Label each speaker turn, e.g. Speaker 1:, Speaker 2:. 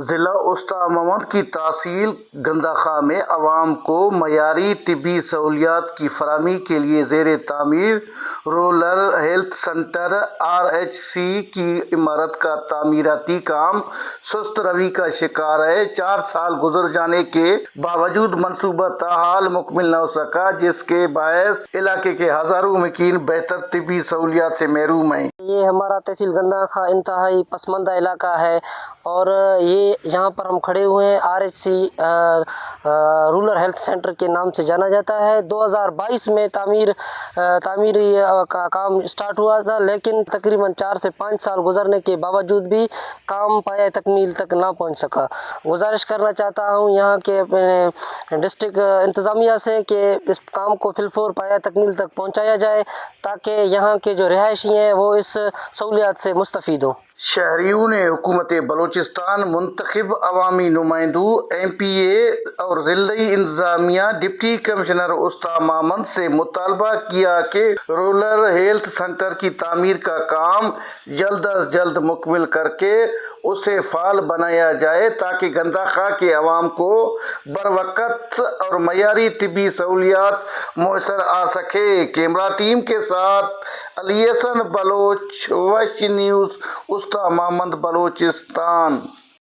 Speaker 1: ضلع وسطی ممند کی تحصیل گنداخا میں عوام کو معیاری طبی سہولیات کی فراہمی کے لیے زیر تعمیر رورل ہیلتھ سینٹر RHC کی عمارت کا تعمیراتی کام سست روی کا شکار ہے۔ 4 سال گزر جانے کے باوجود منصوبہ تاحال مکمل نہ ہو سکا، جس کے باعث علاقے کے ہزاروں مکین بہتر طبی سہولیات سے محروم ہیں۔
Speaker 2: یہ ہمارا تحصیل گنداخا انتہائی پسماندہ علاقہ ہے اور یہاں پر ہم کھڑے ہوئے ہیں RHC رورل ہیلتھ سینٹر کے نام سے جانا جاتا ہے۔ 2022 میں تعمیری کا کام سٹارٹ ہوا تھا، لیکن تقریباً 4 سے 5 سال گزرنے کے باوجود بھی کام پایہ تکمیل تک نہ پہنچ سکا۔ گزارش کرنا چاہتا ہوں یہاں کے ڈسٹرکٹ انتظامیہ سے کہ اس کام کو فی الفور پایہ تکمیل تک پہنچایا جائے تاکہ یہاں کے جو رہائشی ہیں وہ اس سہولیات سے مستفید ہوں۔
Speaker 1: شہریوں نے حکومت بلوچستان، منتخب عوامی نمائندوں، MPA اور ضلعی انتظامیہ ڈپٹی کمشنر وسطی ممند سے مطالبہ کیا کہ رورل ہیلتھ سینٹر کی تعمیر کا کام جلد از جلد مکمل کر کے اسے فعال بنایا جائے تاکہ گنداخا کے عوام کو بروقت اور معیاری طبی سہولیات میسر آ سکے۔ کیمرہ ٹیم کے ساتھ علی حسن بلوچ، ویسٹ نیوز، وسطی ممند، بلوچستان۔